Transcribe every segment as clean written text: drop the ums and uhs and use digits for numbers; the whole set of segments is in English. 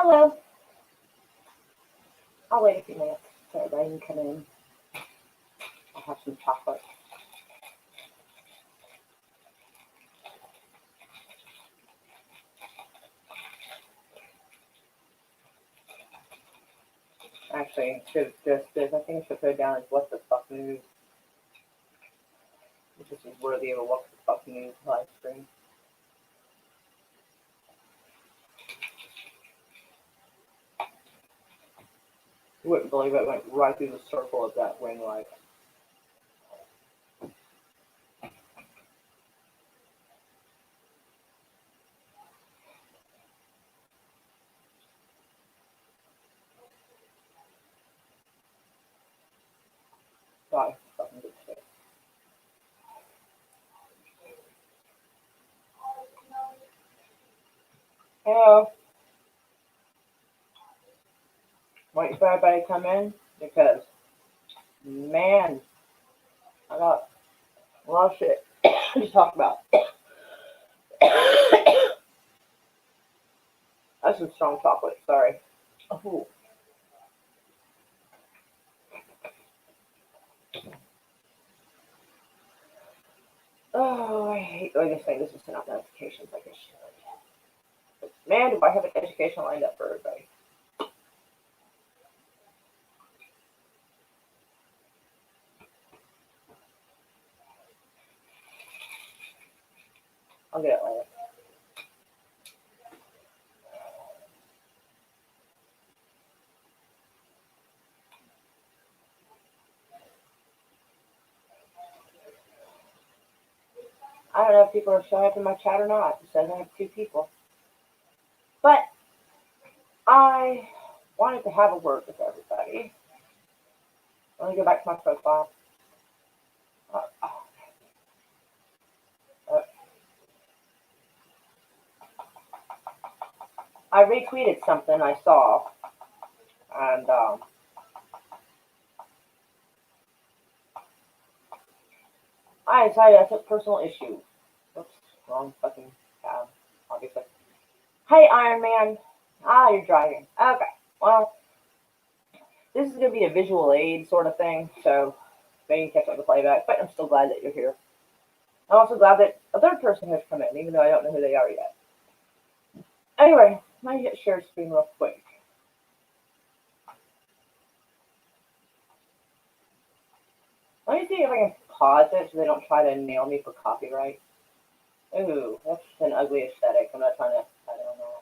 Hello. I'll wait a few minutes so everybody can come in. I'll have some chocolate. Actually, should have just this. I think I should put it down as what the fuck news. This is worthy of a what the fuck news live stream. You wouldn't believe it went right through the circle of that ring light. God, fucking good shit. Hello. Waiting for everybody to come in because, man, I got a lot of shit to talk about. That's some strong chocolate, sorry. Oh, I hate going this thing. This is send out notifications like a shit. Man, do I have an education lined up for everybody. I'll get it later. I don't know if people are showing up in my chat or not. It says I have 2 people. But I wanted to have a word with everybody. Let me go back to my profile. Uh, uh, I retweeted something I saw, and I decided that's a personal issue. Oops, wrong fucking tab, obviously. Hey, Iron Man. You're driving. Okay, well, this is going to be a visual aid sort of thing, so maybe you can catch up the playback, but I'm still glad that you're here. I'm also glad that a third person has come in, even though I don't know who they are yet. Anyway, let me hit share screen real quick. Let me see if I can pause it so they don't try to nail me for copyright. Ooh, that's an ugly aesthetic. I'm not trying to, I don't know.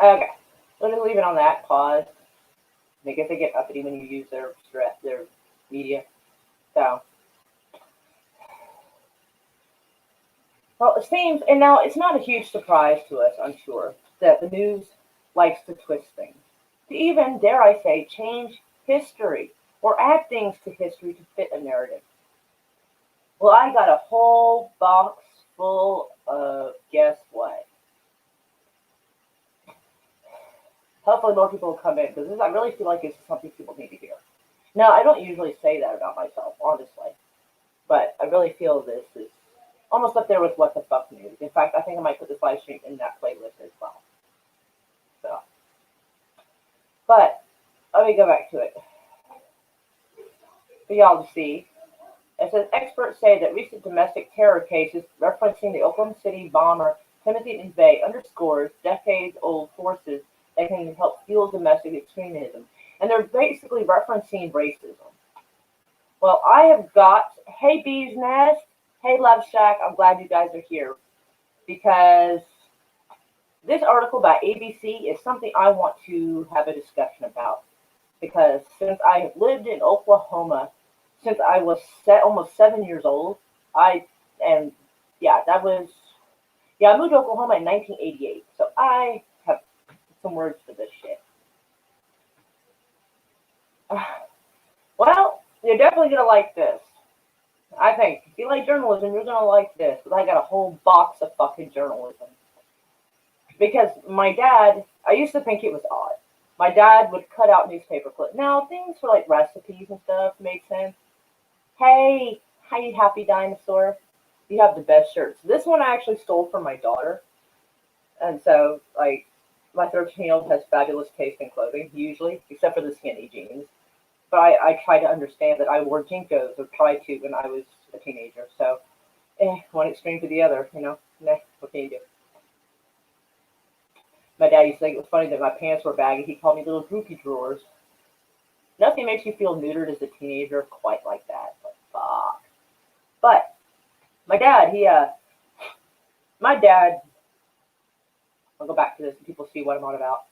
Okay, we'll just leave it on that, pause. I guess they get uppity when you use their media. So, well, it seems, and now it's not a huge surprise to us, I'm sure, that the news likes to twist things. To even, dare I say, change history or add things to history to fit a narrative. Well, I got a whole box full of guess what? Hopefully more people will come in because I really feel like it's something people need to hear. Now, I don't usually say that about myself, honestly, but I really feel this is almost up there with what the fuck news. In fact, I think I might put this live stream in that playlist as well. So, but let me go back to it for y'all to see. It says experts say that recent domestic terror cases referencing the Oklahoma City bomber Timothy McVeigh underscores decades-old forces that can help fuel domestic extremism, and they're basically referencing racism. Well, I have got hey Bees Nest, hey Love Shack. I'm glad you guys are here because this article by ABC is something I want to have a discussion about because since I have lived in Oklahoma since I was almost 7 years old, I and yeah, I moved to Oklahoma in 1988, so I have some words for this shit. Well, you're definitely gonna like this. I think if you like journalism, you're gonna like this. Because I got a whole box of fucking journalism. Because my dad, I used to think it was odd. My dad would cut out newspaper clips. Now things for like recipes and stuff made sense. Hey, happy dinosaur. You have the best shirts. This one I actually stole from my daughter. And so, like, my 13-year-old has fabulous taste in clothing, usually, except for the skinny jeans. But I try to understand that I wore Jinkos, or tried to, when I was a teenager. So, one extreme to the other, Nah, what can you do? My dad used to think it was funny that my pants were baggy. He called me little droopy drawers. Nothing makes you feel neutered as a teenager quite like that. But fuck. But my dad, my dad, I'll go back to this and people see what I'm on about.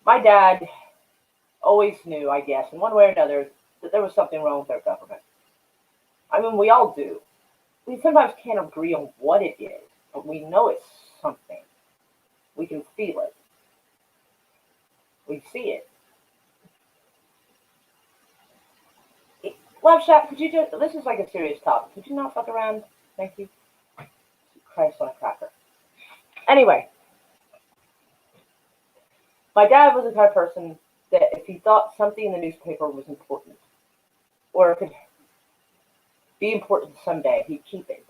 My dad always knew, I guess, in one way or another, that there was something wrong with our government. I mean, we all do. We sometimes can't agree on what it is, but we know it's something. We can feel it. We see it. Love Shack, could you just, this is like a serious topic. Could you not fuck around? Thank you. Christ on a cracker. Anyway, my dad was the kind of person that if he thought something in the newspaper was important, or it could be important someday, he'd keep it.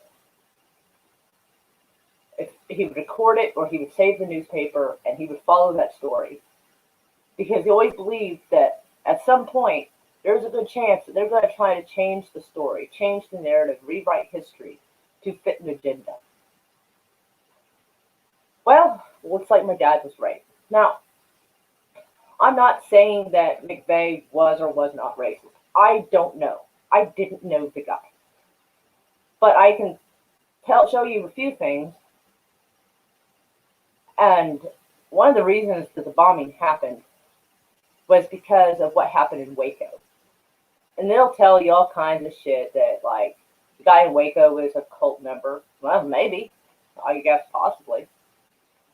If he would record it, or he would save the newspaper, and he would follow that story. Because he always believed that at some point, there's a good chance that they're going to try to change the story, change the narrative, rewrite history to fit an agenda. Well, looks like my dad was right. Now, I'm not saying that McVeigh was or was not racist. I don't know. I didn't know the guy. But I can show you a few things. And one of the reasons that the bombing happened was because of what happened in Waco. And they'll tell you all kinds of shit that, like, the guy in Waco was a cult member. Well, maybe. I guess possibly.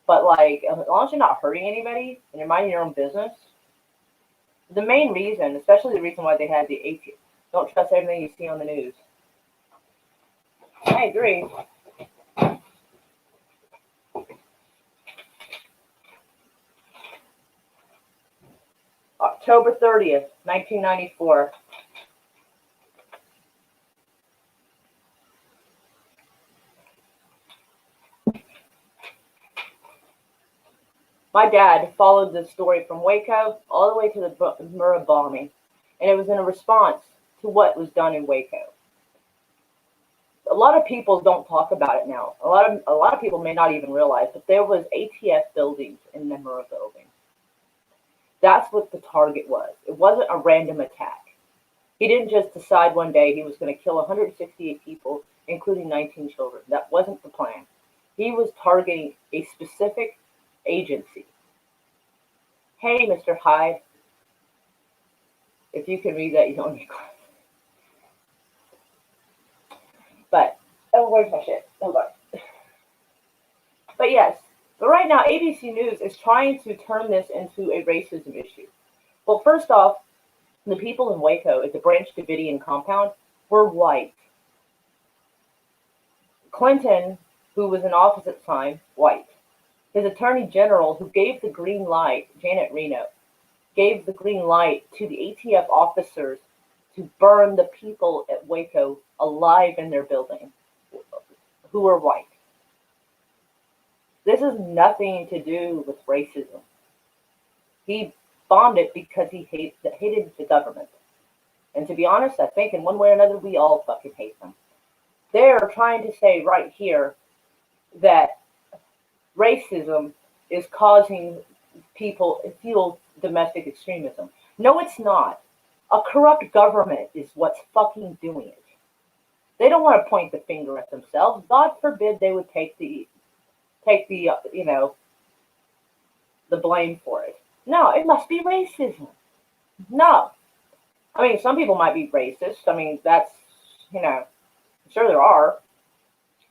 But, like, as long as you're not hurting anybody and you're minding your own business, the main reason, especially the reason why they had the ATF, don't trust everything you see on the news. I agree. October 30th, 1994. My dad followed the story from Waco all the way to the Murrah bombing, and it was in a response to what was done in Waco. A lot of people don't talk about it now. A lot of people may not even realize that there was ATF buildings in the Murrah building. That's what the target was. It wasn't a random attack. He didn't just decide one day he was going to kill 168 people, including 19 children. That wasn't the plan. He was targeting a specific agency. Hey, Mr. Hyde. If you can read that, you don't need glasses. But, oh, where's my shit? Hold on. But yes, but right now, ABC News is trying to turn this into a racism issue. Well, first off, the people in Waco at the Branch Davidian compound were white. Clinton, who was in office at the time, white. His attorney general, who gave the green light, Janet Reno, gave the green light to the ATF officers to burn the people at Waco alive in their building, who were white. This has nothing to do with racism. He bombed it because he hated the government. And to be honest, I think in one way or another, we all fucking hate them. They're trying to say right here that racism is causing people to feel domestic extremism. No, it's not. A corrupt government is what's fucking doing it. They don't want to point the finger at themselves. God forbid they would take the the blame for it. No, it must be racism. No. I mean, some people might be racist. I mean, that's, I'm sure there are.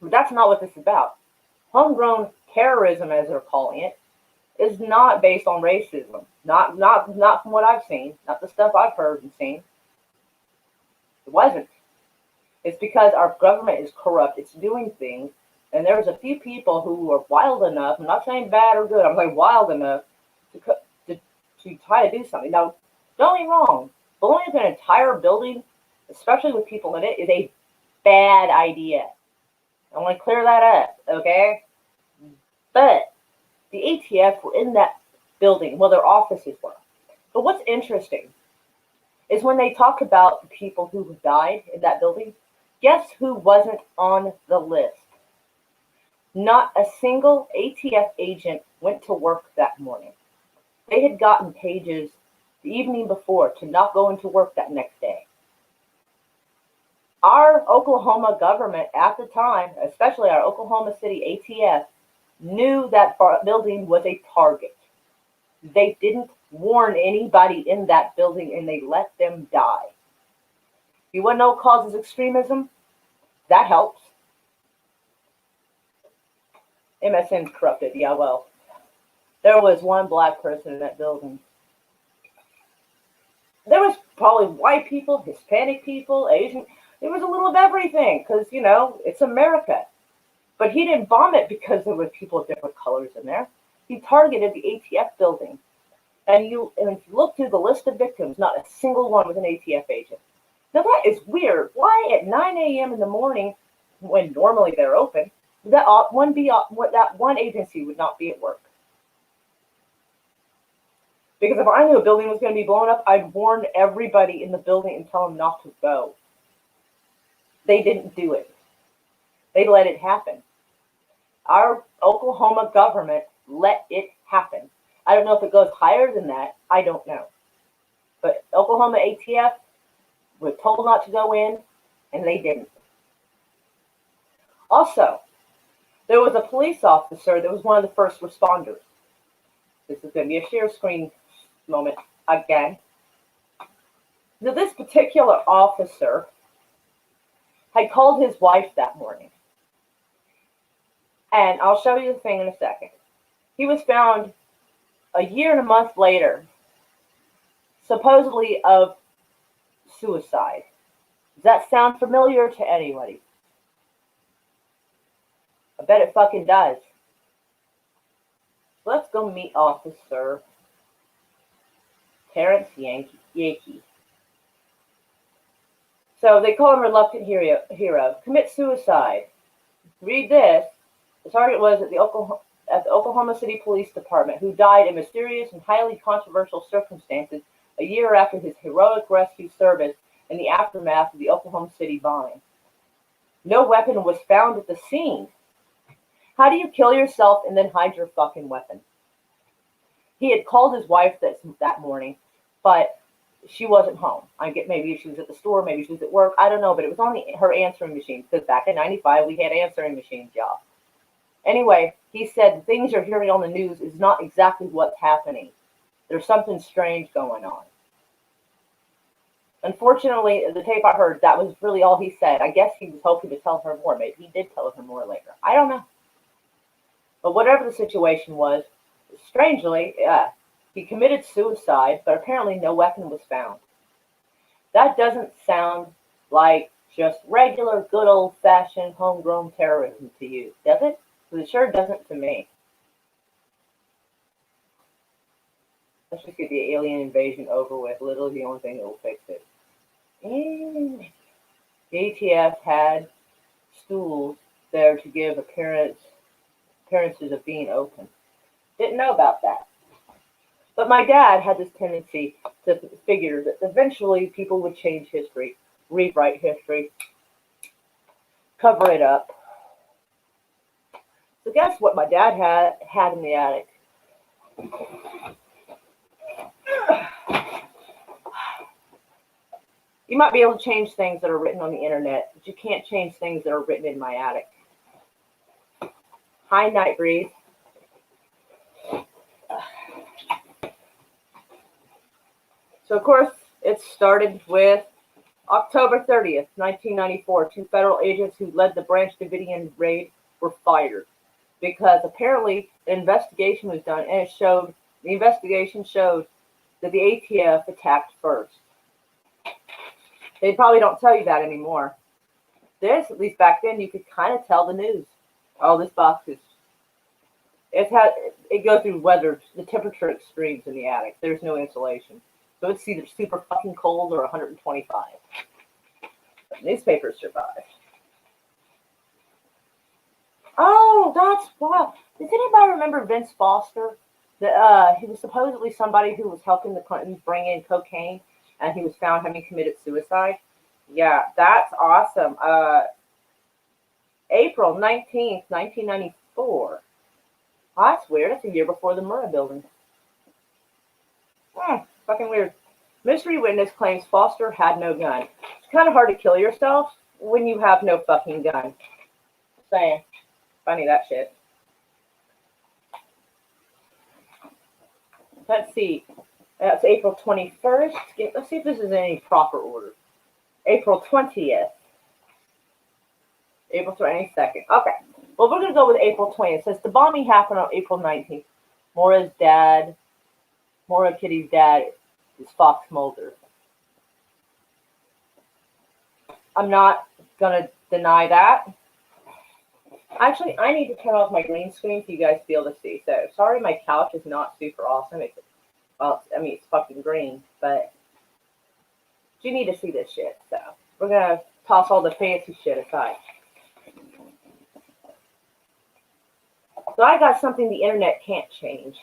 But that's not what this is about. Homegrown terrorism, as they're calling it, is not based on racism. Not from what I've seen. Not the stuff I've heard and seen. It wasn't. It's because our government is corrupt. It's doing things. And there's a few people who are wild enough, I'm not saying bad or good, I'm saying wild enough to try to do something. Now, don't get me wrong, blowing up an entire building, especially with people in it, is a bad idea. I want to clear that up, okay? But the ATF were in that building, well, their offices were. But what's interesting is when they talk about the people who died in that building, guess who wasn't on the list? Not a single ATF agent went to work that morning. They had gotten pages the evening before to not go into work that next day. Our Oklahoma government at the time, especially our Oklahoma City ATF, knew that building was a target. They didn't warn anybody in that building and they let them die. You want to know what causes extremism? That helps. MSN's corrupted, yeah, well. There was one black person in that building. There was probably white people, Hispanic people, Asian. There was a little of everything because, it's America. But he didn't bomb it because there were people of different colors in there. He targeted the ATF building. And if you look through the list of victims, not a single one was an ATF agent. Now that is weird. Why at 9 a.m. in the morning, when normally they're open, that one agency would not be at work? Because if I knew a building was going to be blown up, I'd warn everybody in the building and tell them not to go. They didn't do it. They let it happen. Our Oklahoma government let it happen. I don't know if it goes higher than that. I don't know. But Oklahoma ATF was told not to go in, and they didn't. Also, there was a police officer that was one of the first responders. This is going to be a share screen moment again. Now, this particular officer had called his wife that morning. And I'll show you the thing in a second. He was found a year and a month later, supposedly of suicide. Does that sound familiar to anybody? I bet it fucking does. Let's go meet Officer Terrence Yankee. So they call him Reluctant Hero. Commit suicide. Read this. The target was at the Oklahoma City Police Department, who died in mysterious and highly controversial circumstances a year after his heroic rescue service in the aftermath of the Oklahoma City bombing. No weapon was found at the scene. How do you kill yourself and then hide your fucking weapon? He had called his wife that morning, but she wasn't home. I get maybe she was at the store, maybe she was at work. I don't know, but it was on her answering machine because back in '95 we had answering machines, y'all. Anyway, he said, the things you're hearing on the news is not exactly what's happening. There's something strange going on. Unfortunately, the tape I heard, that was really all he said. I guess he was hoping to tell her more. Maybe he did tell her more later. I don't know. But whatever the situation was, strangely, he committed suicide, but apparently no weapon was found. That doesn't sound like just regular, good old-fashioned, homegrown terrorism to you, does it? Because it sure doesn't to me. Let's just get the alien invasion over with. Literally the only thing that will fix it. And the ATF had stools there to give appearances of being open. Didn't know about that. But my dad had this tendency to figure that eventually people would change history, rewrite history, cover it up. So guess what my dad had in the attic? You might be able to change things that are written on the internet, but you can't change things that are written in my attic. Hi, Night Breeze. So, of course, it started with October 30th, 1994. 2 federal agents who led the Branch Davidian raid were fired because apparently an investigation was done, and the investigation showed that the ATF attacked first. They probably don't tell you that anymore. This, at least back then, you could kind of tell the news. Oh, this box is... It goes through the temperature extremes in the attic. There's no insulation. So it's either super fucking cold or 125. But newspapers survive. Oh, that's wild. Does anybody remember Vince Foster? He was supposedly somebody who was helping the Clintons bring in cocaine, and he was found having committed suicide. Yeah, that's awesome. April 19th, 1994. Oh, that's weird. That's a year before the Murrah building. Fucking weird. Mystery witness claims Foster had no gun. It's kind of hard to kill yourself when you have no fucking gun. Saying. Funny that shit. Let's see. That's April 21st. Let's see if this is in any proper order. April 20th. April 22nd. Okay. Well, we're going to go with April 20th. It says the bombing happened on April 19th. Maura Kitty's dad is Fox Mulder. I'm not going to deny that. Actually, I need to turn off my green screen for you guys to be able to see. So, sorry my couch is not super awesome. It's fucking green, but you need to see this shit. So, we're going to toss all the fancy shit aside. So, I got something the internet can't change.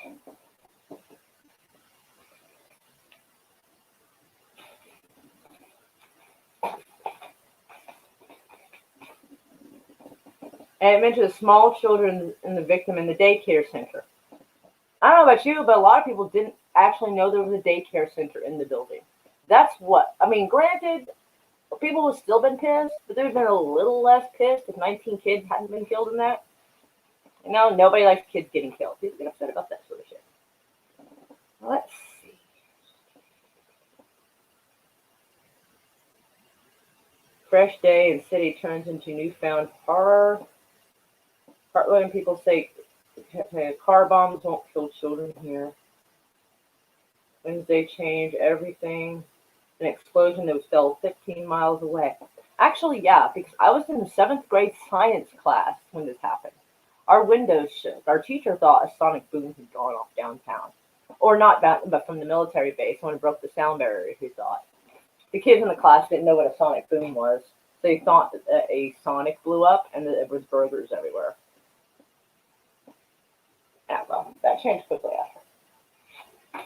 And it mentions small children and the victim in the daycare center. I don't know about you, but a lot of people didn't actually know there was a daycare center in the building. That's what, granted, people would still been pissed, but they'd been a little less pissed if 19 kids hadn't been killed in that. Nobody likes kids getting killed. People get upset about that sort of shit. Let's see. Fresh day in city turns into newfound horror. Heartland people say car bombs won't kill children here. Wednesday changed everything. An explosion that was felt 15 miles away. Actually, yeah, because I was in the 7th grade science class when this happened. Our windows shook. Our teacher thought a sonic boom had gone off downtown. Or not that, but from the military base when it broke the sound barrier, he thought. The kids in the class didn't know what a sonic boom was. So they thought that a sonic blew up and that there was burgers everywhere. Yeah, well, that changed quickly after.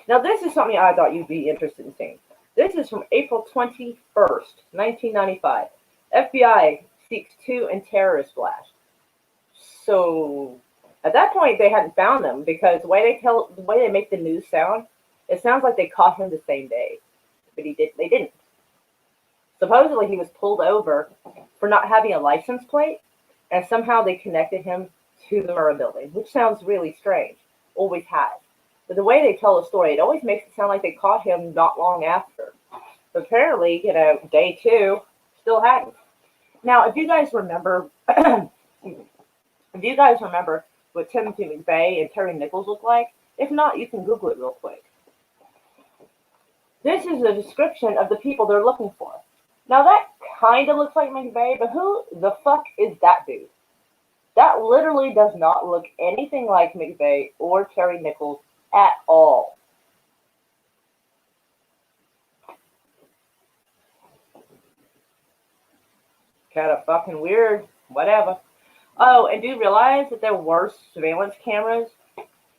Now, this is something I thought you'd be interested in seeing. This is from April 21st, 1995. FBI seeks 2 in terrorist blast. So, at that point, they hadn't found them because the way they make the news sound, it sounds like they caught him the same day, but they didn't. Supposedly, he was pulled over for not having a license plate, and somehow they connected him to the Murrah building, which sounds really strange. Always has. But the way they tell the story, it always makes it sound like they caught him not long after. But apparently, day 2, still hadn't. Now, if you guys remember, what Timothy McVeigh and Terry Nichols look like, if not, you can Google it real quick. This is a description of the people they're looking for. Now, that kind of looks like McVeigh, but who the fuck is that dude? That literally does not look anything like McVeigh or Terry Nichols at all. Kind of fucking weird. Whatever. Oh, and do you realize that there were surveillance cameras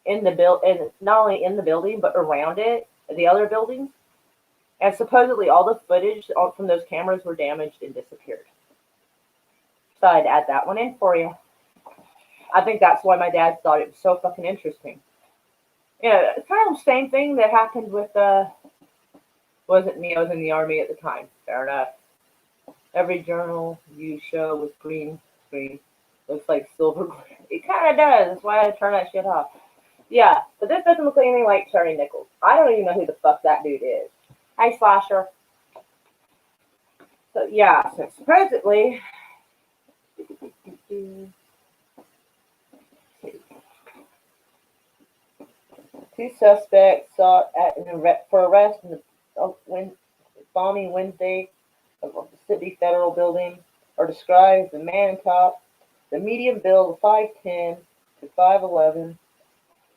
in the not only in the building but around it, the other buildings? And supposedly all the footage from those cameras were damaged and disappeared. So I'd add that one in for you. I think that's why my dad thought it was so fucking interesting. It's kind of the same thing that happened with, wasn't me, I was in the Army at the time. Fair enough. Every journal you show with green screen looks like silver glare. It kind of does. That's why I turn that shit off. Yeah, but this doesn't look anything like Terry Nichols. I don't even know who the fuck that dude is. Hi, Slasher. So, yeah, so supposedly... 2 suspects sought for arrest in the bombing Wednesday of the City Federal Building are described as the man top, the medium build of 5'10 to 5'11,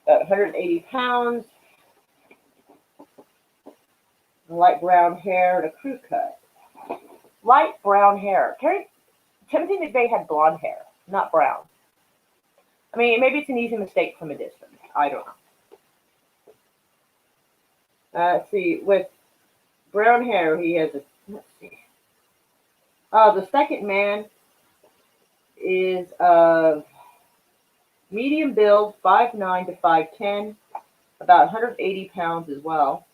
about 180 pounds, light brown hair and a crew cut. Light brown hair. Timothy McVeigh had blonde hair, not brown. I mean, maybe it's an easy mistake from a distance. I don't know. Let's see. With brown hair, he has a. Let's see. The second man is medium build, 5'9" to 5'10", about 180 pounds as well,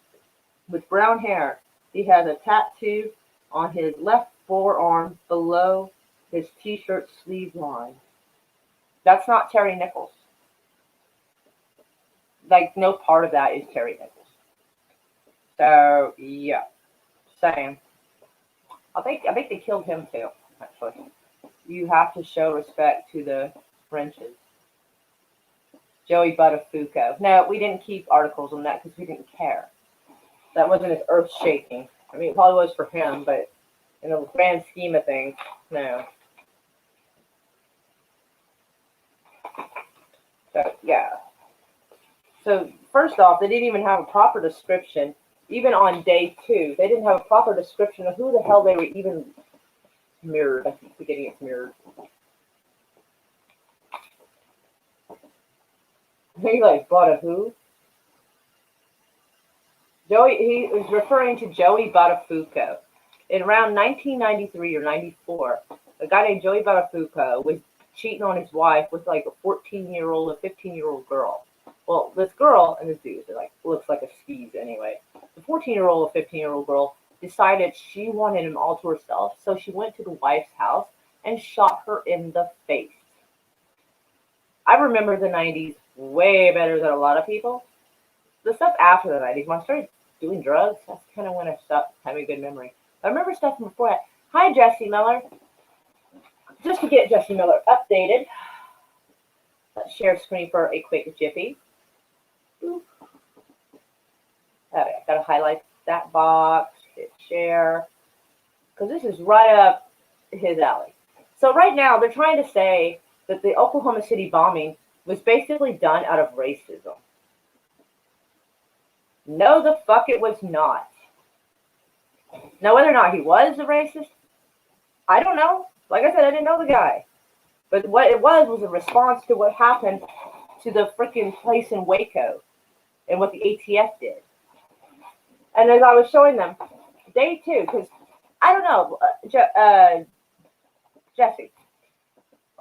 with brown hair. He has a tattoo on his left forearm below his t-shirt sleeve line. That's not Terry Nichols. Like, no part of that is Terry Nichols. So, yeah. Same. I think they killed him too, actually. You have to show respect to the Frenches. Joey Buttafuoco. No, we didn't keep articles on that because we didn't care. That wasn't as earth-shaking. I mean, it probably was for him, but in the grand scheme of things, no. So, yeah. So, first off, they didn't even have a proper description. Even on day 2, they didn't have a proper description of who the hell they were even mirrored. I keep forgetting it's mirrored. He like bought a who? He was referring to Joey Buttafuoco. In around 1993 or 94, a guy named Joey Buttafuoco was cheating on his wife with like a 14-year-old, a 15-year-old girl. Well, this girl and this dude like looks like a skis anyway. The 14-year-old, 15-year-old girl decided she wanted him all to herself, so she went to the wife's house and shot her in the face. I remember the 90s way better than a lot of people. The stuff after the 90s, when I started doing drugs, that's kind of when I stopped having a good memory. I remember stuff from before that. Hi, Jesse Miller. Just to get Jesse Miller updated, let's share screen for a quick jiffy. I've got to highlight that box, hit share, because this is right up his alley. So right now, they're trying to say that the Oklahoma City bombing was basically done out of racism. No, the fuck it was not. Now, whether or not he was a racist, I don't know. Like I said, I didn't know the guy. But what it was a response to what happened to the freaking place in Waco and what the ATF did. And as I was showing them, day 2, because I don't know, Jesse,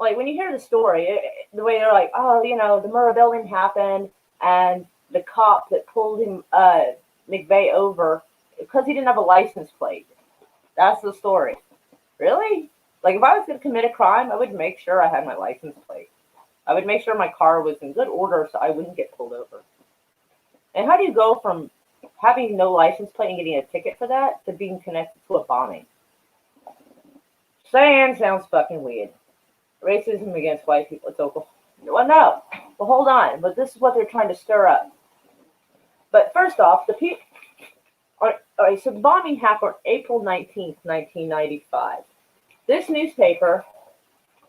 like when you hear the story, the way they're like, oh, you know, the Murrah building happened and the cop that pulled him, McVeigh over because he didn't have a license plate. That's the story. Really? Like if I was going to commit a crime, I would make sure I had my license plate. I would make sure my car was in good order so I wouldn't get pulled over. And how do you go from having no license plate and getting a ticket for that to being connected to a bombing? Sounds fucking weird. Racism against white people, it's Oklahoma. Well, no. Well, hold on. But this is what they're trying to stir up. But first off, the people... All right, so the bombing happened April 19th, 1995. This newspaper,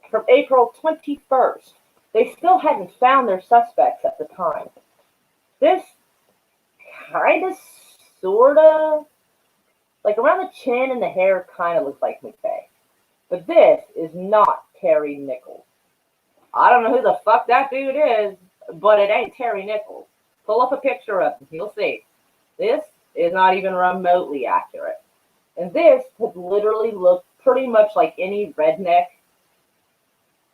from April 21st, they still hadn't found their suspects at the time. This kind of, sort of, like around the chin and the hair kind of looks like McVeigh. But this is not Terry Nichols. I don't know who the fuck that dude is, but it ain't Terry Nichols. Pull up a picture of him, you'll see. This is not even remotely accurate. And this could literally look pretty much like any redneck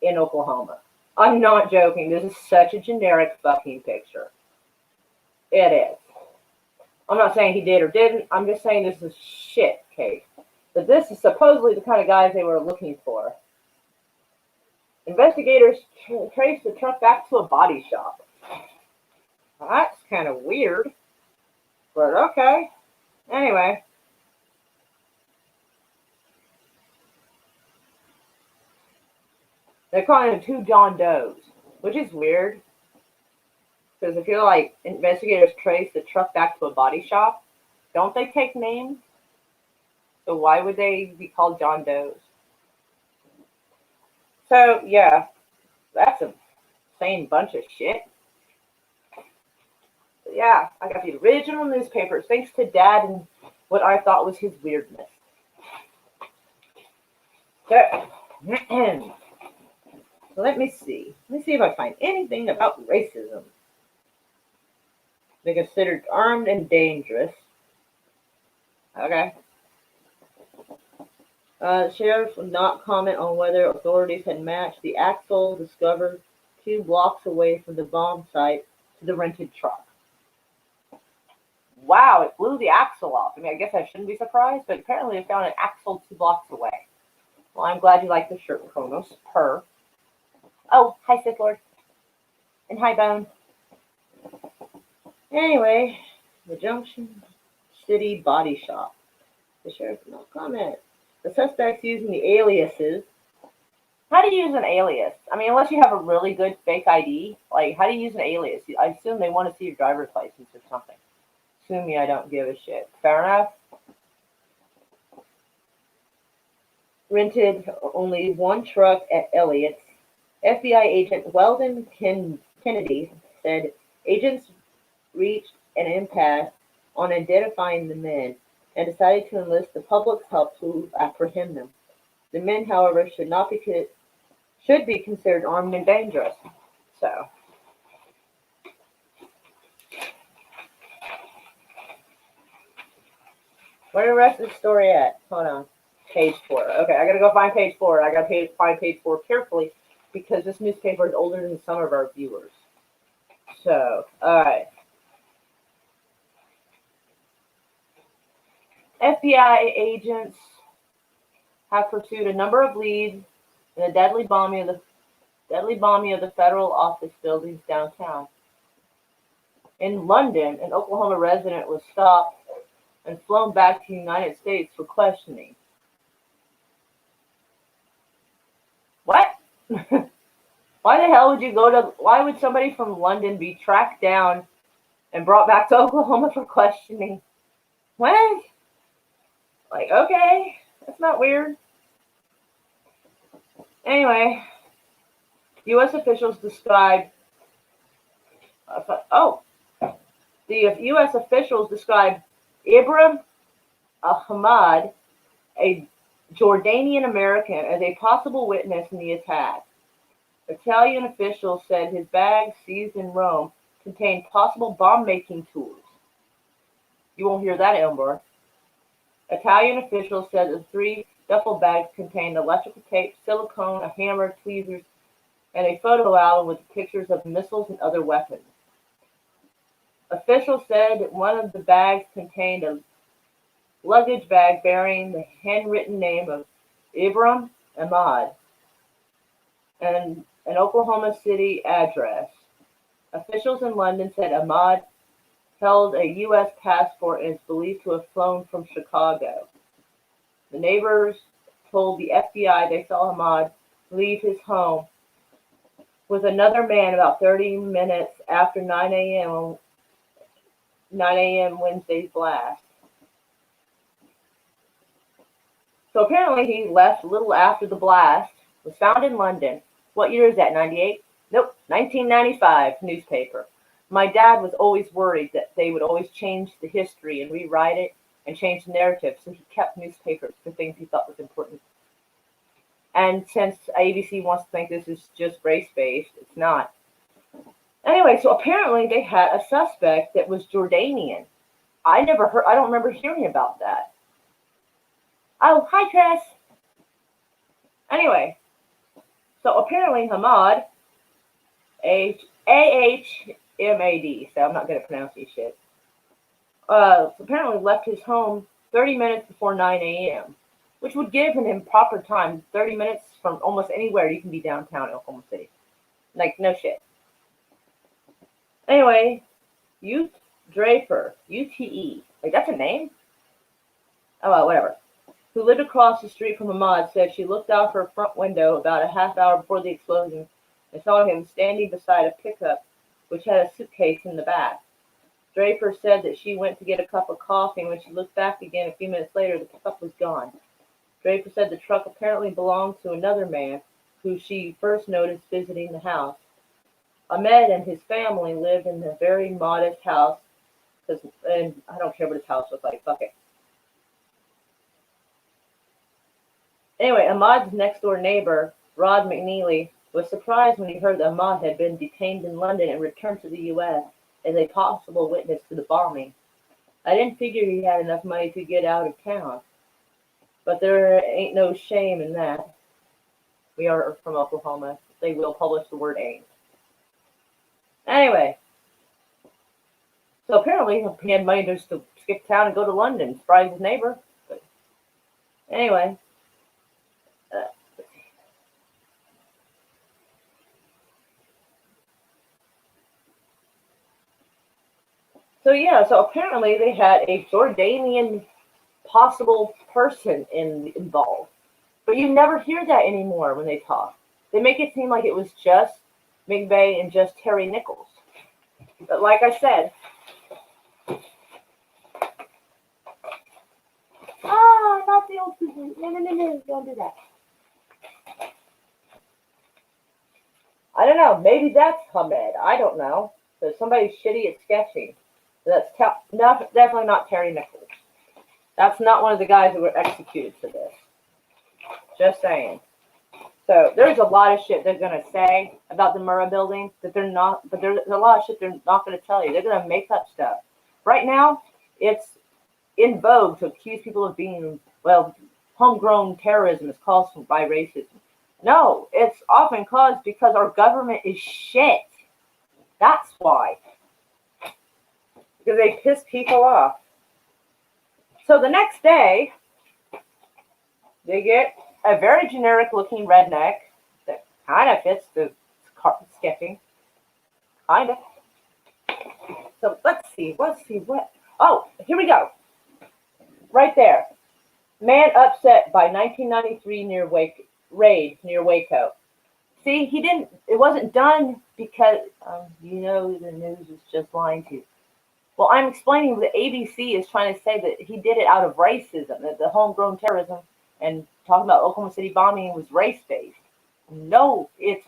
in Oklahoma. I'm not joking. This is such a generic fucking picture. It is. I'm not saying he did or didn't. I'm just saying this is shit case. But this is supposedly the kind of guys they were looking for. Investigators traced the truck back to a body shop. Well, that's kind of weird. But okay. Anyway. They're calling them 2 John Does, which is weird. Because if you're like, investigators trace the truck back to a body shop, don't they take names? So why would they be called John Does? So, yeah, that's a same bunch of shit. But yeah, I got the original newspapers, thanks to Dad and what I thought was his weirdness. So, Let me see. Let me see if I find anything about racism. They're considered armed and dangerous. Okay. The sheriff would not comment on whether authorities had matched the axle discovered 2 blocks away from the bomb site to the rented truck. Wow, it blew the axle off. I mean, I guess I shouldn't be surprised, but apparently they found an axle 2 blocks away. Well, I'm glad you like the shirt, Kronos. Purr. Oh, hi, Sith Lord. And hi, Bone. Anyway, the Junction City Body Shop. The sheriff did not comment. The suspects using the aliases. How do you use an alias? I mean, unless you have a really good fake ID, like, how do you use an alias? I assume they want to see your driver's license or something. Assuming me, I don't give a shit. Fair enough. Rented only one truck at Elliott's. FBI agent Weldon Kennedy said agents reached an impasse on identifying the men and decided to enlist the public's help to apprehend them. The men, however, should be considered armed and dangerous. So, where the rest of the story at? Hold on. Page 4. Okay, I gotta go find page 4. I gotta find page 4 carefully because this newspaper is older than some of our viewers. So, alright. FBI agents have pursued a number of leads in the deadly bombing of the federal office buildings downtown. In London, an Oklahoma resident was stopped and flown back to the United States for questioning. What? Why would somebody from London be tracked down and brought back to Oklahoma for questioning? What? Like, okay, that's not weird. Anyway, U.S. officials described. The U.S. officials described Ibrahim Ahmad, a Jordanian American, as a possible witness in the attack. Italian officials said his bag seized in Rome contained possible bomb-making tools. You won't hear that, Elmore. Italian officials said the 3 duffel bags contained electrical tape, silicone, a hammer, tweezers, and a photo album with pictures of missiles and other weapons. Officials said that one of the bags contained a luggage bag bearing the handwritten name of Ibrahim Ahmad and an Oklahoma City address. Officials in London said Ahmad held a U.S. passport and is believed to have flown from Chicago. The neighbors told the FBI they saw Ahmad leave his home with another man about 30 minutes after 9 a.m. Wednesday's blast. So apparently he left a little after the blast, was found in London. What year is that, 98? Nope, 1995 newspaper. My dad was always worried that they would always change the history and rewrite it and change the narrative, so he kept newspapers for things he thought was important. And since ABC wants to think this is just race-based, it's not. Anyway, so apparently they had a suspect that was Jordanian. I don't remember hearing about that. Oh, hi, Chris. Anyway, so apparently Ahmad, A-H-M-A-D, so I'm not good at pronouncing shit, apparently left his home 30 minutes before 9 a.m., which would give him proper time. 30 minutes from almost anywhere you can be downtown Oklahoma City. Like, no shit. Anyway, Ute Draper, UTE, like that's a name? Oh, well, whatever. Who lived across the street from Ahmad said she looked out her front window about a half hour before the explosion and saw him standing beside a pickup which had a suitcase in the back. Draper said that she went to get a cup of coffee, and when she looked back again a few minutes later, the pickup was gone. Draper said the truck apparently belonged to another man who she first noticed visiting the house. Ahmed and his family lived in a very modest house, and I don't care what his house looked like, fuck it. Anyway, Ahmad's next-door neighbor, Rod McNeely, was surprised when he heard that Ahmad had been detained in London and returned to the U.S. as a possible witness to the bombing. I didn't figure he had enough money to get out of town, but there ain't no shame in that. We are from Oklahoma. They will publish the word ain't. Anyway, so apparently he had money just to skip town and go to London, surprise his neighbor. But anyway, so apparently they had a Jordanian possible person involved, but you never hear that anymore when they talk. They make it seem like it was just McVeigh and just Terry Nichols. But like I said, not the old person. No, don't do that. I don't know. Maybe that's Hamed. I don't know. So somebody's shitty at sketching. That's definitely not Terry Nichols. That's not one of the guys that were executed for this. Just saying. So there's a lot of shit they're gonna say about the Murrah building that they're not. But there's a lot of shit they're not gonna tell you. They're gonna make up stuff. Right now, it's in vogue to accuse people of being, well, homegrown terrorism is caused by racism. No, it's often caused because our government is shit. That's why. Because they piss people off. So the next day, they get a very generic looking redneck that kind of fits the sketching. Kind of. So let's see what. Oh, here we go. Right there. Man upset by 1993 raid near Waco. See, it wasn't done because, the news is just lying to you. Well, I'm explaining that ABC is trying to say that he did it out of racism, that the homegrown terrorism and talking about Oklahoma City bombing was race-based. No, it's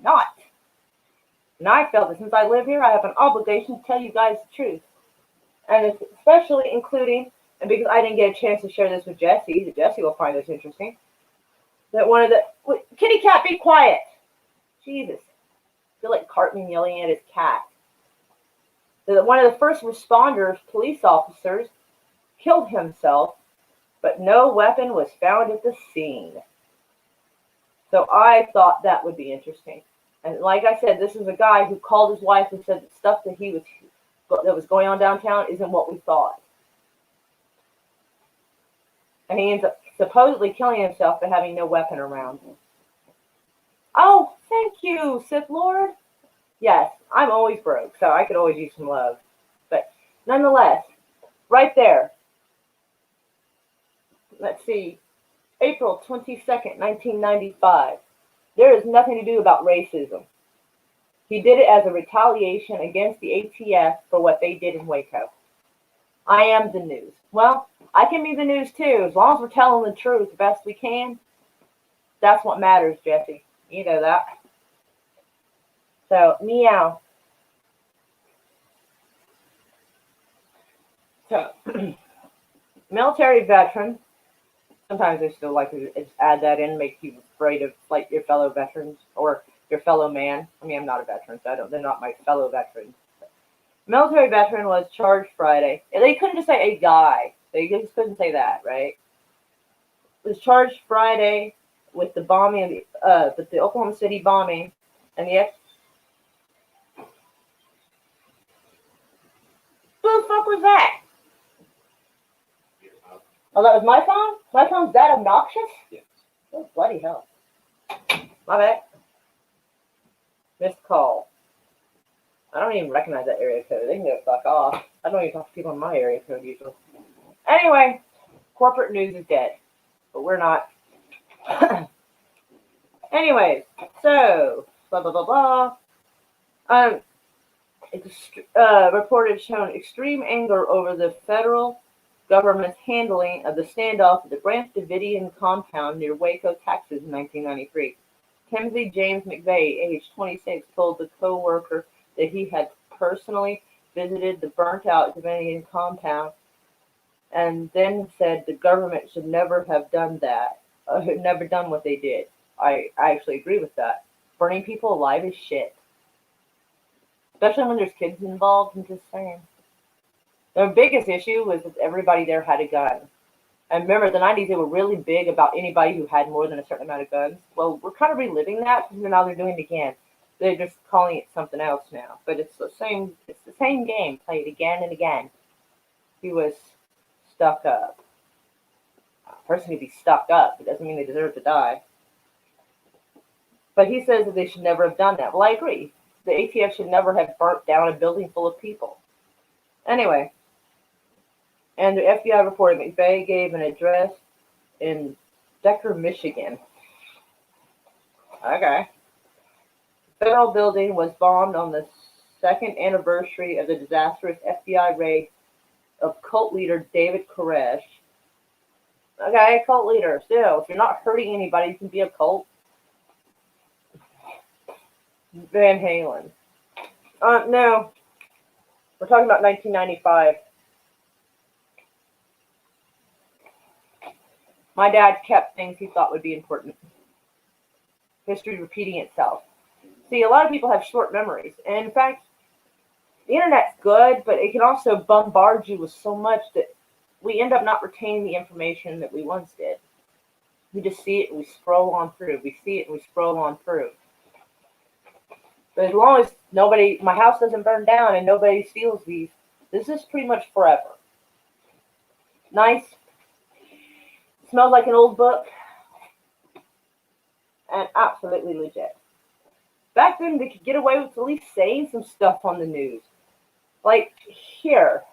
not. And I felt that since I live here, I have an obligation to tell you guys the truth. And especially including, and because I didn't get a chance to share this with Jesse, Jesse will find this interesting, that one of the, kitty cat, be quiet. Jesus. I feel like Cartman yelling at his cat. That one of the first responders, police officers, killed himself, but no weapon was found at the scene. So I thought that would be interesting. And like I said, this is a guy who called his wife and said that stuff that was going on downtown isn't what we thought. And he ends up supposedly killing himself for having no weapon around him. Oh, thank you, Sith Lord. Yes, I'm always broke, so I could always use some love. But nonetheless, right there. Let's see. April 22nd, 1995. There is nothing to do about racism. He did it as a retaliation against the ATF for what they did in Waco. I am the news. Well, I can be the news too. As long as we're telling the truth the best we can, that's what matters, Jesse. You know that. So, meow. So, military veteran. Sometimes they still like to add that in, make you afraid of like your fellow veterans or your fellow man. I mean, I'm not a veteran, so they're not my fellow veterans. Military veteran was charged Friday. They couldn't just say a guy. They just couldn't say that, right? Was charged Friday with the bombing of the Oklahoma City bombing and the Who the fuck was that? Oh, that was my phone? My phone's that obnoxious? Yes. Oh, bloody hell. My bad. Missed call. I don't even recognize that area code. They can go fuck off. I don't even talk to people in my area code usually. Anyway, corporate news is dead. But we're not. Anyways, so, blah, blah, blah, blah. Reported shown extreme anger over the federal government's handling of the standoff at the Branch Davidian compound near Waco, Texas in 1993. Timothy James McVeigh, age 26, told the co-worker that he had personally visited the burnt-out Davidian compound and then said the government should never have done that, never done what they did. I actually agree with that. burning people alive is shit. Especially when there's kids involved, I'm just saying. The biggest issue was that everybody there had a gun. And remember, the 90s, they were really big about anybody who had more than a certain amount of guns. Well, we're kind of reliving that because now they're doing it again. They're just calling it something else now. But it's the same game, played again and again. He was stuck up. A person can be stuck up. It doesn't mean they deserve to die. But he says that they should never have done that. Well, I agree. The ATF should never have burnt down a building full of people. Anyway, and the FBI reported McVeigh gave an address in Decker, Michigan. Okay. The federal building was bombed on the second anniversary of the disastrous FBI raid of cult leader David Koresh. Okay, cult leader. Still, if you're not hurting anybody, you can be a cult. Van Halen. No. We're talking about 1995. My dad kept things he thought would be important. History repeating itself. See, a lot of people have short memories. And in fact, the internet's good, but it can also bombard you with so much that we end up not retaining the information that we once did. We just see it and we scroll on through. We see it and we scroll on through. But as long as my house doesn't burn down and nobody steals these, this is pretty much forever. Nice. Smells like an old book. And absolutely legit. Back then, they could get away with at least saying some stuff on the news. Like here.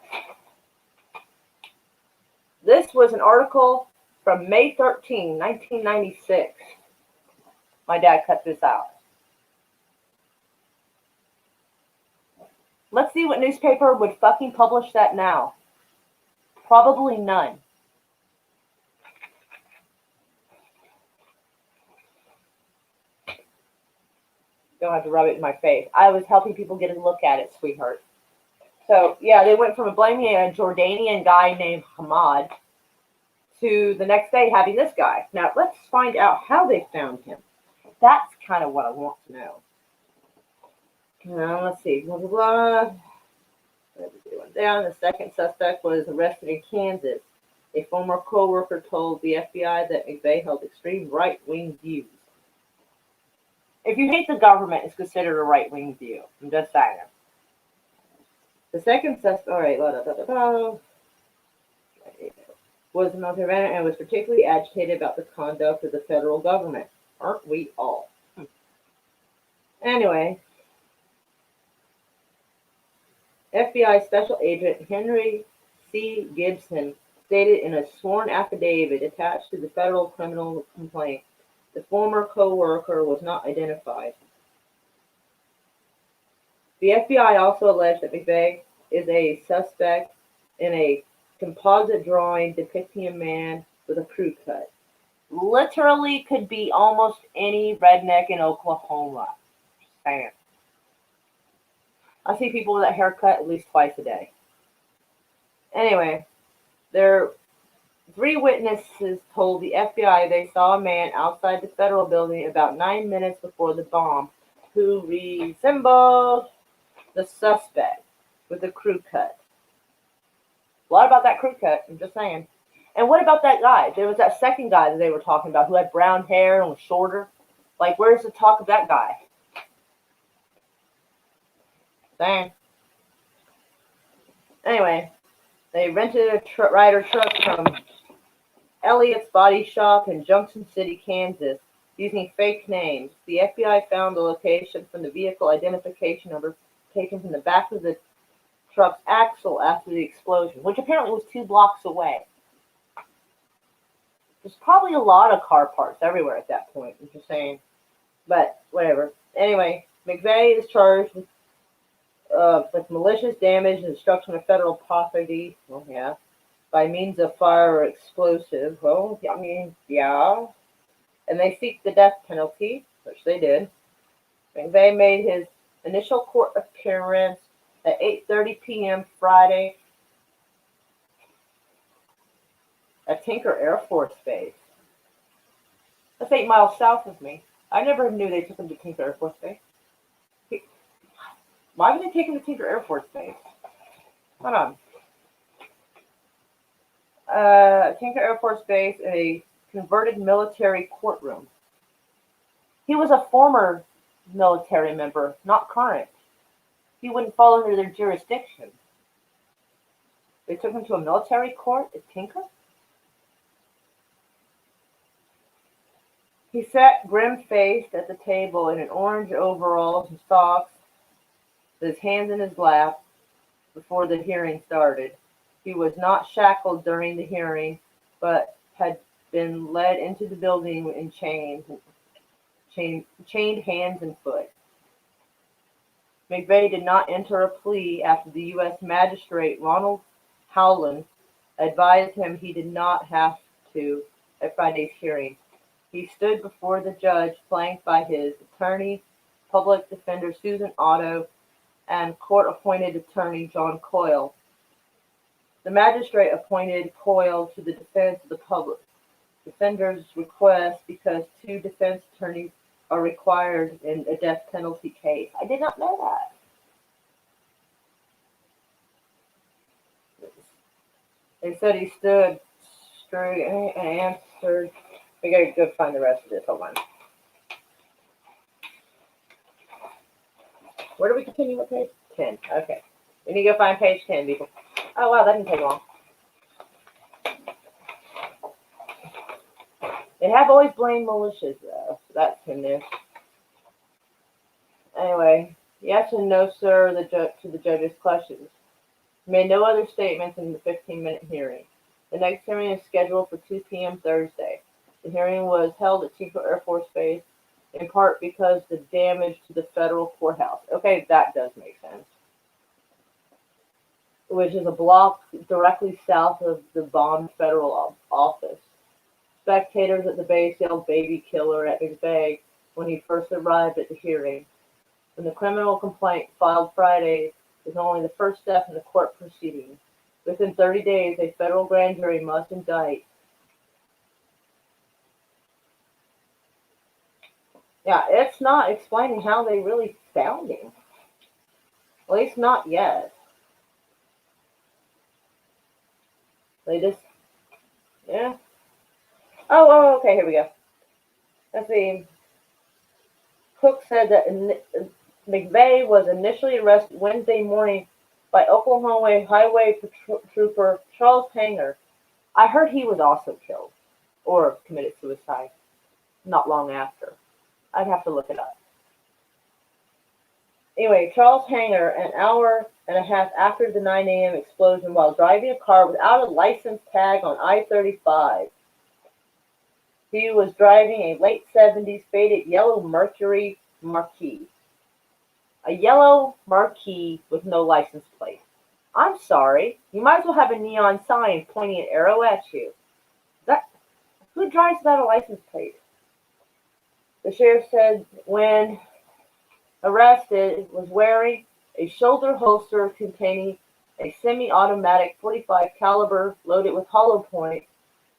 This was an article from May 13, 1996. My dad cut this out. Let's see what newspaper would fucking publish that now. Probably none. Don't have to rub it in my face. I was helping people get a look at it, sweetheart. So, yeah, they went from blaming a Jordanian guy named Hamad to the next day having this guy. Now, let's find out how they found him. That's kind of what I want to know. Let's see. Blah, blah, blah. Down. The second suspect was arrested in Kansas. A former co-worker told the FBI that McVeigh held extreme right-wing views. If you hate the government, it's considered a right-wing view. I'm just saying. The second suspect, all right, was a military veteran and was particularly agitated about the conduct of the federal government. Aren't we all? Anyway, FBI Special Agent Henry C. Gibson stated in a sworn affidavit attached to the federal criminal complaint the former co-worker was not identified. The FBI also alleged that McVeigh is a suspect in a composite drawing depicting a man with a crew cut. Literally could be almost any redneck in Oklahoma. Just saying. I see people with that haircut at least twice a day. Anyway, there 3 witnesses told the FBI they saw a man outside the federal building about 9 minutes before the bomb who resembled the suspect with a crew cut. What about that crew cut? I'm just saying. And what about that guy? There was that second guy that they were talking about who had brown hair and was shorter. Like, where's the talk of that guy? Dang. Anyway, they rented a Ryder truck from Elliott's Body Shop in Junction City, Kansas, using fake names. The FBI found the location from the vehicle identification number taken from the back of the truck's axle after the explosion, which apparently was 2 blocks away. There's probably a lot of car parts everywhere at that point, I'm just saying. But, whatever. Anyway, McVeigh is charged with malicious damage and destruction of federal property. Well, yeah. By means of fire or explosive. Well, I mean, yeah. And they seek the death penalty, which they did. McVeigh made his initial court appearance at 8:30 p.m. Friday at Tinker Air Force Base. That's 8 miles south of me. I never knew they took him to Tinker Air Force Base. Why would they take him to Tinker Air Force Base? Hold on. Tinker Air Force Base, a converted military courtroom. He was a former military member, not current. He wouldn't fall under their jurisdiction. They took him to a military court at Tinker? He sat grim-faced at the table in an orange overalls and socks, with his hands in his lap, before the hearing started. He was not shackled during the hearing, but had been led into the building in chained hands and foot. McVeigh did not enter a plea after the U.S. Magistrate Ronald Howland advised him he did not have to at Friday's hearing. He stood before the judge, flanked by his attorney, public defender Susan Otto, and court-appointed attorney John Coyle. The magistrate appointed Coyle to the defense of the public defender's request because 2 defense attorneys are required in a death penalty case. I did not know that. They said he stood straight and answered. We gotta go find the rest of this. Hold on. Where do we continue with page 10? Okay. We need to go find page 10, people. Oh, wow, that didn't take long. They have always blamed militias, though. So that's in there. Anyway, yes and no, sir, to the judge's questions. He made no other statements in the 15-minute hearing. The next hearing is scheduled for 2 p.m. Thursday. The hearing was held at Tinker Air Force Base, in part because the damage to the federal courthouse. Okay, that does make sense. Which is a block directly south of the bombed federal office. Spectators at the base yelled "baby killer" at McVeigh when he first arrived at the hearing. When the criminal complaint filed Friday is only the first step in the court proceeding. Within 30 days, a federal grand jury must indict. Yeah, it's not explaining how they really found him. At least not yet. They just, yeah. Oh, okay, here we go. Let's see. Cook said that McVeigh was initially arrested Wednesday morning by Oklahoma Highway Trooper Charles Hanger. I heard he was also killed or committed suicide not long after. I'd have to look it up. Anyway, Charles Hanger, an hour and a half after the 9 a.m. explosion while driving a car without a license tag on I-35. He was driving a late 70s faded yellow Mercury Marquis. A yellow Marquis with no license plate. I'm sorry, you might as well have a neon sign pointing an arrow at you. Who drives without a license plate? The sheriff said when arrested was wearing a shoulder holster containing a semi-automatic .45 caliber loaded with hollow point,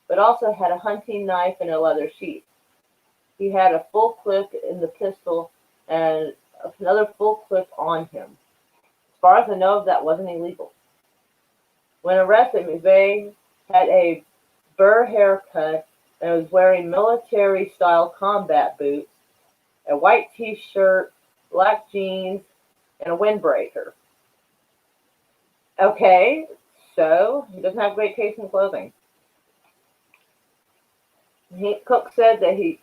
but also had a hunting knife and a leather sheath. He had a full clip in the pistol and another full clip on him. As far as I know, that wasn't illegal. When arrested, McVeigh had a burr haircut and was wearing military-style combat boots, a white t-shirt, black jeans, and a windbreaker. Okay, so he doesn't have great taste in clothing. Cook said that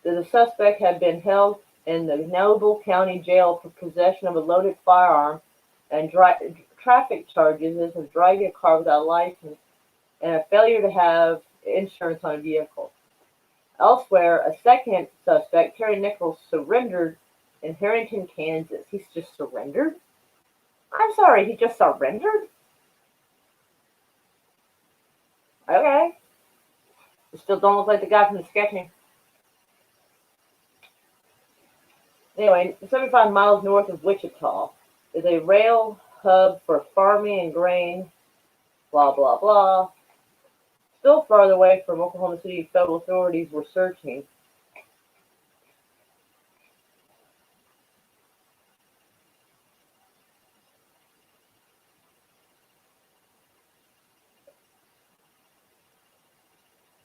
the suspect had been held in the Noble County Jail for possession of a loaded firearm and traffic charges of driving a car without a license and a failure to have insurance on a vehicle. Elsewhere, a second suspect, Terry Nichols, surrendered in Harrington, Kansas. He's just surrendered? I'm sorry, he just surrendered? Okay. He still don't look like the guy from the sketching. Anyway, 75 miles north of Wichita is a rail hub for farming and grain, blah, blah, blah. Still farther away from Oklahoma City, federal authorities were searching.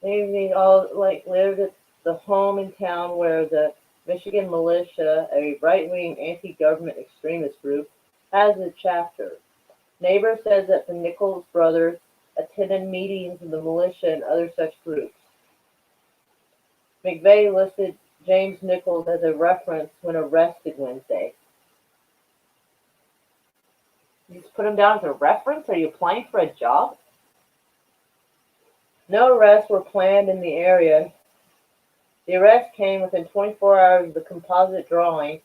They all like lived at the home in town where the Michigan Militia, a right-wing anti-government extremist group, has a chapter. Neighbor says that the Nichols brothers attended meetings of the militia and other such groups. McVeigh listed James Nichols as a reference when arrested Wednesday. You just put him down as a reference? Are you applying for a job? No arrests were planned in the area. The arrest came within 24 hours of the composite drawing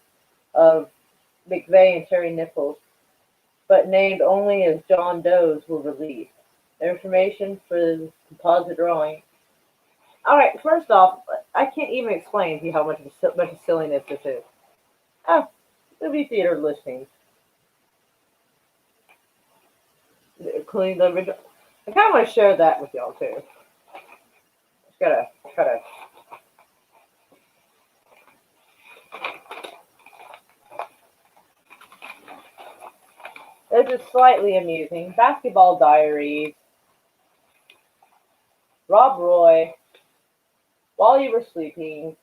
of McVeigh and Terry Nichols, but named only as John Does were released. The information for the composite drawing. All right, first off, I can't even explain to you how much of silliness this is. Oh, movie theater listings. Including the original. I kind of want to share that with y'all too. Just gotta try to. This is slightly amusing. Basketball Diaries. Rob Roy. While You Were Sleeping.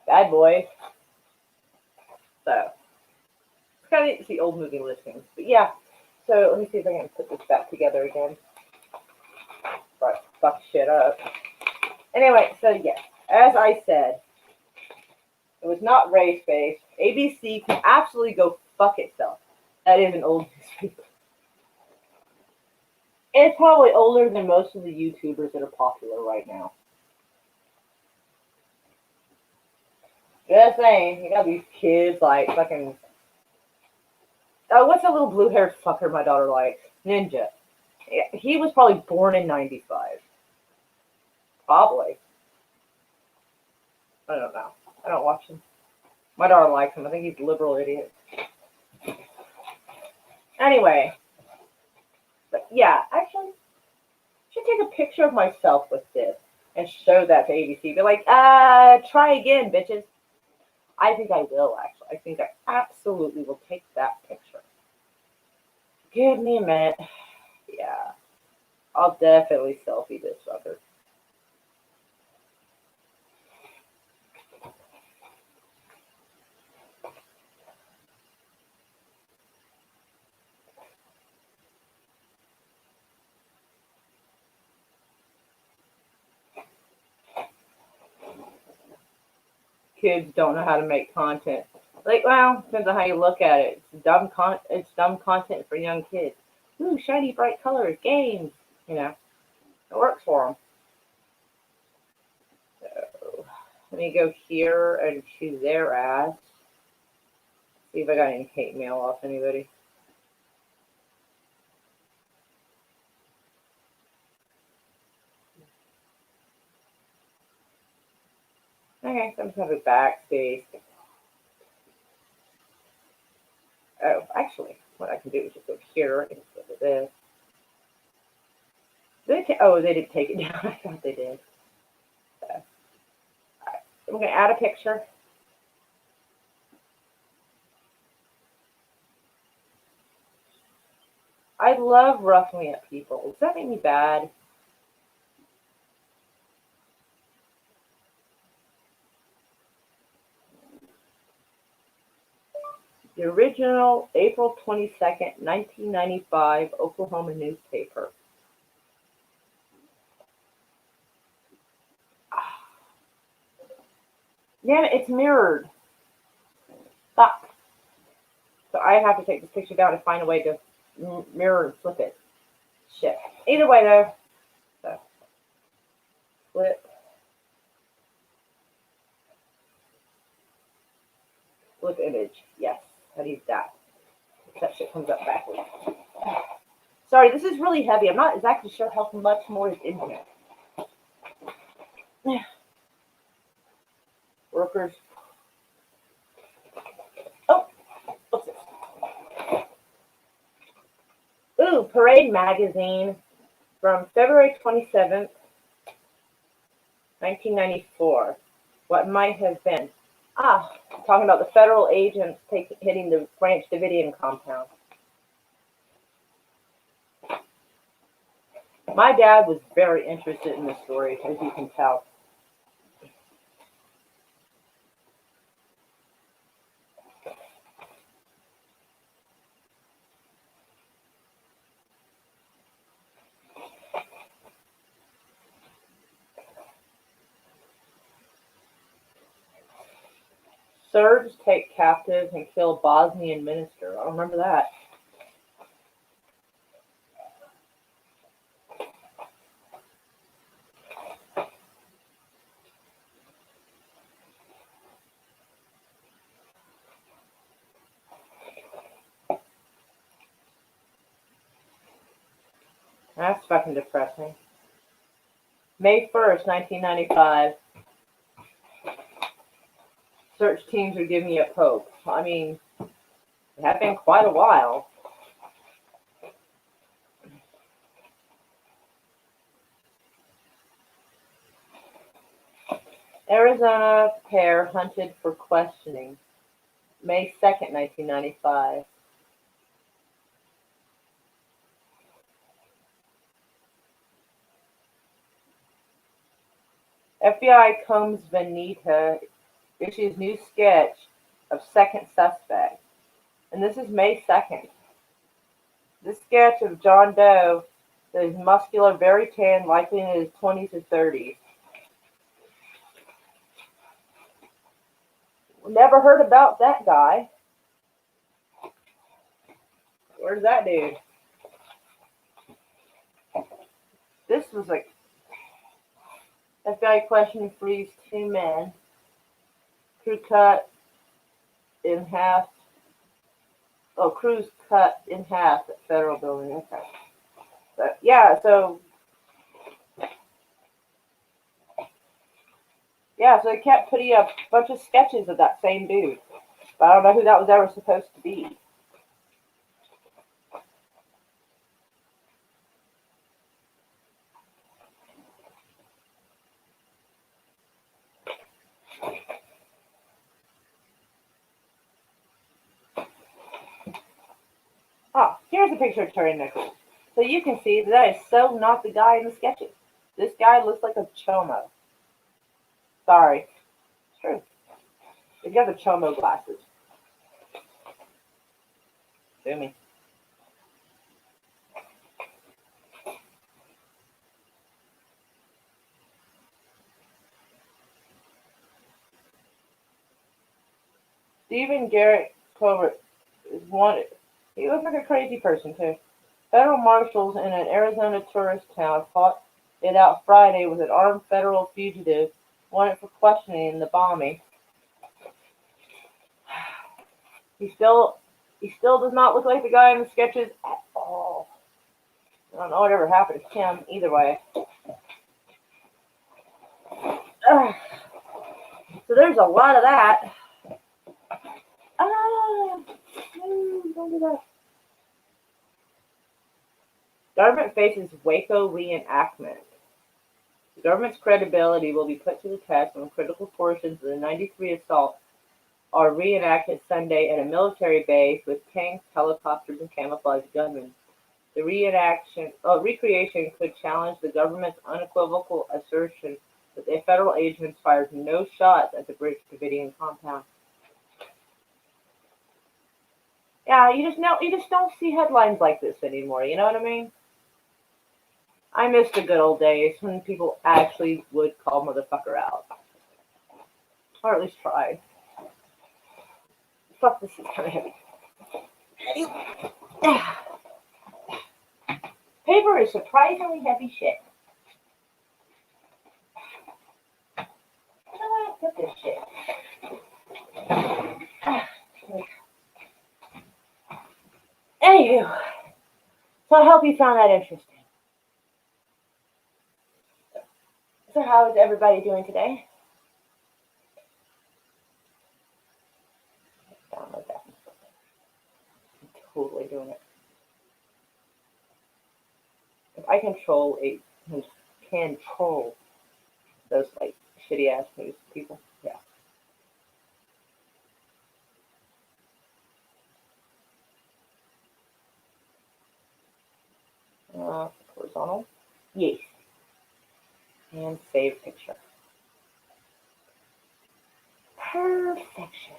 Bad Boys. So, it's kind of neat to see old movie listings. But yeah, so let me see if I can put this back together again. Right, fuck shit up. Anyway, so yes, as I said, it was not race-based. ABC can absolutely go fuck itself. That is an old newspaper. It's probably older than most of the YouTubers that are popular right now. Just saying, you got these kids like fucking. Oh, what's that little blue-haired fucker my daughter likes? Ninja. He was probably born in '95. Probably. I don't know. I don't watch him. My daughter likes him. I think he's a liberal idiot. Anyway. But yeah, actually, I should take a picture of myself with this and show that to ABC. Be like, try again, bitches. I think I will, actually. I think I absolutely will take that picture. Give me a minute. Yeah. I'll definitely selfie this fucker. Kids don't know how to make content. Like, well, depends on how you look at it. It's dumb content for young kids. Ooh, shiny, bright colors, games. You know, it works for them. So, let me go here and choose their ass. See if I got any hate mail off anybody. Okay, so I'm just going to have a backspace. Oh, actually, what I can do is just go here instead of this. Oh, they didn't take it down. I thought they did. So, all right. I'm going to add a picture. I love roughing at people. Does that make me bad? The original April 22nd, 1995 Oklahoma newspaper. Damn it, it's mirrored. Fuck. So I have to take this picture down and find a way to mirror and flip it. Shit. Either way, though. So, flip. Flip image. Yes. How do you use that? That shit comes up backwards. Sorry, this is really heavy. I'm not exactly sure how much more is in here. Workers. Oh, what's this? Ooh, Parade magazine from February 27th, 1994. What might have been. Talking about the federal agents hitting the Branch Davidian compound. My dad was very interested in the story, as you can tell. Serbs take captive and kill Bosnian minister. I remember that. That's fucking depressing. May 1st, 1995. Search teams are giving up hope. I mean, it had been quite a while. Arizona pair hunted for questioning. May 2nd, 1995. FBI combs Veneta issues new sketch of second suspect. And this is May 2nd. This sketch of John Doe that is muscular, very tan, likely in his 20s or 30s. Never heard about that guy. Where's that dude? This was like FBI question frees two men. Crew cut in half. Oh, crews cut in half at federal building. Okay. But so they kept putting up a bunch of sketches of that same dude. But I don't know who that was ever supposed to be. Oh, here's a picture of Terry Nichols. So you can see that is so not the guy in the sketches. This guy looks like a chomo. Sorry. It's true. He's got the chomo glasses. Sue me. Stephen Garrett Covert is wanted. He looks like a crazy person, too. Federal marshals in an Arizona tourist town fought it out Friday with an armed federal fugitive wanted for questioning in the bombing. He still does not look like the guy in the sketches at all. I don't know whatever happened to him either way. Ugh. So there's a lot of that. Ah, no, don't do that. Government faces Waco reenactment. The government's credibility will be put to the test when critical portions of the '93 assault are reenacted Sunday at a military base with tanks, helicopters, and camouflaged gunmen. The recreation could challenge the government's unequivocal assertion that the federal agents fired no shots at the British Davidian compound. Yeah, you just don't see headlines like this anymore. You know what I mean? I miss the good old days when people actually would call motherfucker out, or at least try. Fuck, this is kind of heavy. Paper is surprisingly heavy shit. I don't know where I put this shit. Anywho, so I hope you found that interesting. So how is everybody doing today? Download that. I'm totally doing it. If I control those like shitty ass news people, yeah. Horizontal. and save picture. Perfection.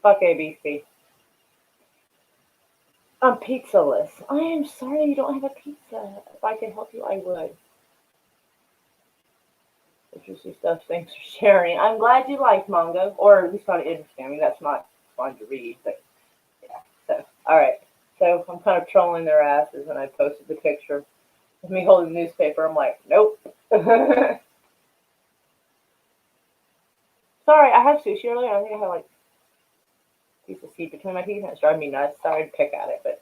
Fuck ABC. I'm pizzaless. I am sorry you don't have a pizza. If I could help you, I would. Interesting stuff. Thanks for sharing. I'm glad you liked manga, or at least found it interesting. I mean, that's not fun to read, but yeah. So, all right. So I'm kind of trolling their asses, and I posted the picture of me holding the newspaper. I'm like, nope. Sorry, I had sushi earlier. I think I had like a piece of seed between my teeth, and it's driving me nuts. Sorry to pick at it, but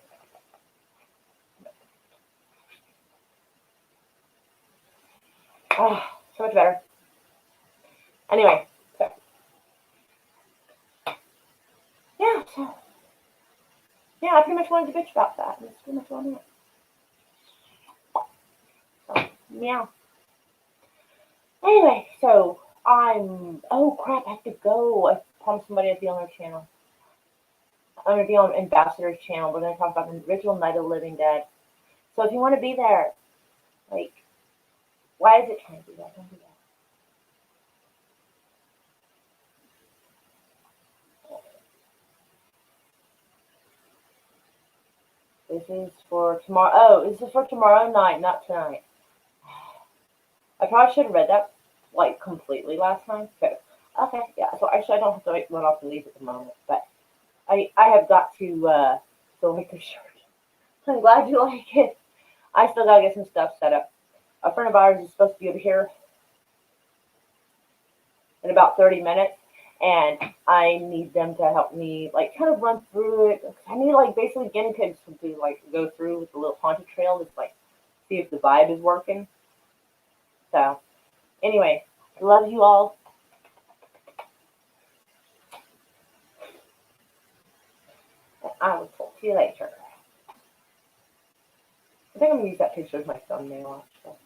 oh, so much better. Anyway, so yeah, so yeah, I pretty much wanted to bitch about that. That's pretty much what I meant. So yeah. Anyway, so oh crap, I have to go. I promised somebody I'd be on their channel. I'm gonna be on Ambassador's channel. We're gonna talk about the original Night of the Living Dead. So if you want to be there, like, why is it trying to do that? Don't do that. This is for tomorrow. Oh, this is for tomorrow night, not tonight. I probably should have read that like completely last time. Okay, yeah. So actually, I don't have to like, run off and leave at the moment, but I have got to still like the shirt. I'm glad you like it. I still gotta get some stuff set up. A friend of ours is supposed to be over here in about 30 minutes, and I need them to help me like kind of run through it. I need like basically guinea pigs to like go through with the little haunted trail, just like see if the vibe is working. So anyway, I love you all. I will talk to you later. I think I'm gonna use that picture as my thumbnail. Actually.